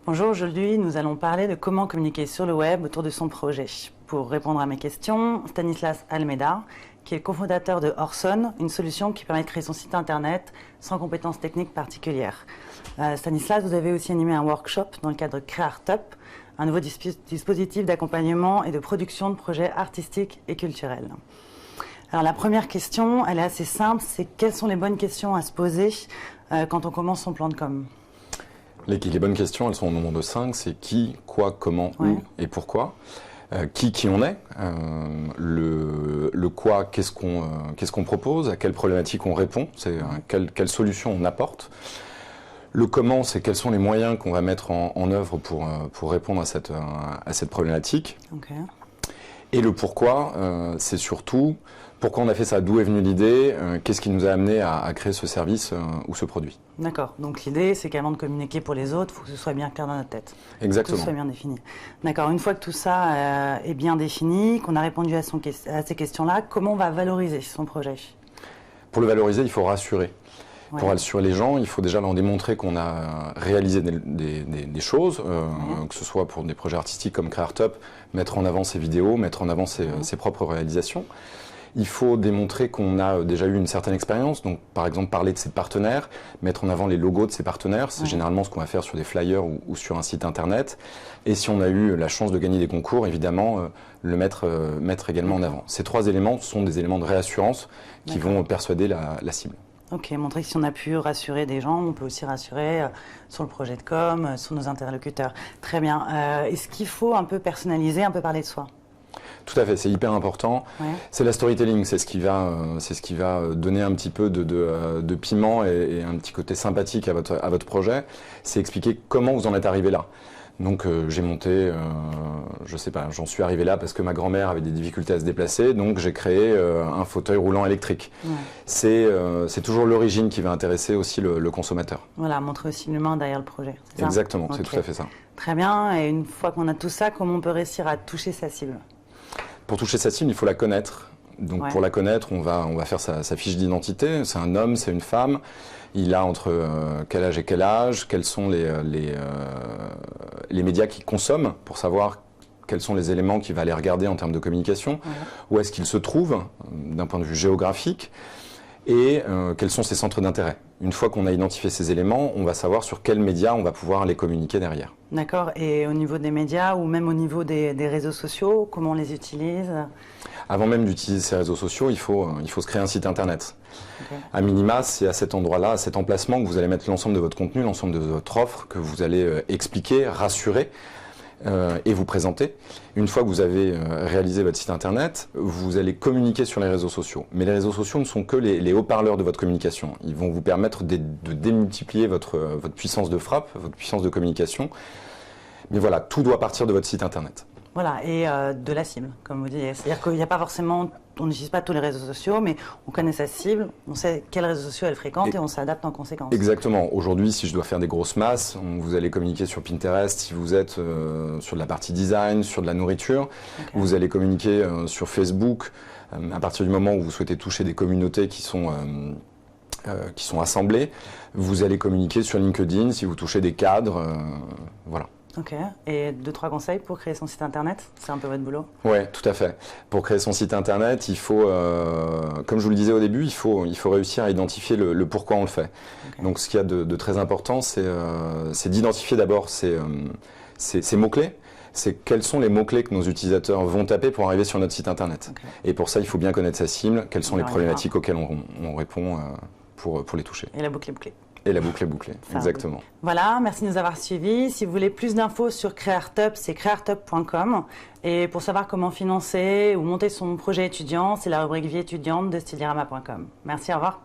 Bonjour, aujourd'hui nous allons parler de comment communiquer sur le web autour de son projet. Pour répondre à mes questions, Stanislas Almeida, qui est le cofondateur de Orson, une solution qui permet de créer son site internet sans compétences techniques particulières. Stanislas, vous avez aussi animé un workshop dans le cadre de Créartup, un nouveau dispositif d'accompagnement et de production de projets artistiques et culturels. Alors la première question, elle est assez simple, c'est quelles sont les bonnes questions à se poser quand on commence son plan de com'? Les bonnes questions, elles sont au nombre de 5, c'est qui, quoi, comment, où et pourquoi. Qui on est, le quoi, qu'est-ce qu'on propose, à quelle problématique on répond, c'est quelle solution on apporte. Le comment, c'est quels sont les moyens qu'on va mettre en œuvre pour répondre à cette problématique. Okay. Et le pourquoi, c'est surtout pourquoi on a fait ça, d'où est venue l'idée, qu'est-ce qui nous a amené à créer ce service ou ce produit. D'accord, donc l'idée c'est qu'avant de communiquer pour les autres, il faut que ce soit bien clair dans notre tête. Exactement. Que ce soit bien défini. D'accord, une fois que tout ça est bien défini, qu'on a répondu à ces questions-là, comment on va valoriser son projet? Pour le valoriser, il faut rassurer. Ouais. Pour rassurer les gens, il faut déjà leur démontrer qu'on a réalisé des choses, que ce soit pour des projets artistiques comme Créartup, mettre en avant ses vidéos, mettre en avant ses propres réalisations. Il faut démontrer qu'on a déjà eu une certaine expérience, donc par exemple parler de ses partenaires, mettre en avant les logos de ses partenaires, c'est généralement ce qu'on va faire sur des flyers ou sur un site internet. Et si on a eu la chance de gagner des concours, évidemment, le mettre également en avant. Ces 3 éléments sont des éléments de réassurance qui vont persuader la cible. Ok, montrer que si on a pu rassurer des gens, on peut aussi rassurer sur le projet de com, sur nos interlocuteurs. Très bien. Est-ce qu'il faut un peu personnaliser, un peu parler de soi ? Tout à fait, c'est hyper important. Ouais. C'est la storytelling, c'est ce qui va donner un petit peu de piment et un petit côté sympathique à votre projet. C'est expliquer comment vous en êtes arrivé là. Donc j'ai monté, je sais pas, j'en suis arrivé là parce que ma grand-mère avait des difficultés à se déplacer, donc j'ai créé un fauteuil roulant électrique. Ouais. C'est toujours l'origine qui va intéresser aussi le consommateur. Voilà, montrer aussi l'humain derrière le projet. Exactement, c'est tout à fait ça. Très bien, et une fois qu'on a tout ça, comment on peut réussir à toucher sa cible ? Pour toucher sa cible, il faut la connaître. Donc pour la connaître, on va faire sa fiche d'identité. C'est un homme, c'est une femme. Il a entre quel âge et quel âge, quels sont les médias qu'il consomme pour savoir quels sont les éléments qu'il va aller regarder en termes de communication, où est-ce qu'il se trouve d'un point de vue géographique et quels sont ses centres d'intérêt. Une fois qu'on a identifié ces éléments, on va savoir sur quels médias on va pouvoir les communiquer derrière. D'accord. Et au niveau des médias ou même au niveau des réseaux sociaux, comment on les utilise ? Avant même d'utiliser ces réseaux sociaux, il faut se créer un site internet. Okay. À minima, c'est à cet endroit-là, à cet emplacement que vous allez mettre l'ensemble de votre contenu, l'ensemble de votre offre, que vous allez expliquer, rassurer et vous présenter. Une fois que vous avez réalisé votre site internet, vous allez communiquer sur les réseaux sociaux. Mais les réseaux sociaux ne sont que les haut-parleurs de votre communication. Ils vont vous permettre de démultiplier votre puissance de frappe, votre puissance de communication. Mais voilà, tout doit partir de votre site internet. Voilà, et de la cible, comme vous dites. C'est-à-dire qu'il n'y a pas forcément, on n'utilise pas tous les réseaux sociaux, mais on connaît sa cible, on sait quels réseaux sociaux elle fréquente et on s'adapte en conséquence. Exactement. Aujourd'hui, si je dois faire des grosses masses, vous allez communiquer sur Pinterest si vous êtes sur de la partie design, sur de la nourriture. Okay. Vous allez communiquer sur Facebook à partir du moment où vous souhaitez toucher des communautés qui sont assemblées. Vous allez communiquer sur LinkedIn si vous touchez des cadres. Voilà. Ok. Et 2-3 conseils pour créer son site internet? C'est un peu votre boulot? Oui, tout à fait. Pour créer son site internet, il faut, comme je vous le disais au début, il faut réussir à identifier le pourquoi on le fait. Okay. Donc ce qu'il y a de très important, c'est d'identifier d'abord ces mots-clés. C'est quels sont les mots-clés que nos utilisateurs vont taper pour arriver sur notre site internet. Okay. Et pour ça, il faut bien connaître sa cible, quelles sont les problématiques auxquelles on répond pour les toucher. Et la boucle est bouclée. Et la boucle est bouclée, exactement. Voilà, merci de nous avoir suivis. Si vous voulez plus d'infos sur Créartup, c'est créartup.com. Et pour savoir comment financer ou monter son projet étudiant, c'est la rubrique vie étudiante de stylirama.com. Merci, au revoir.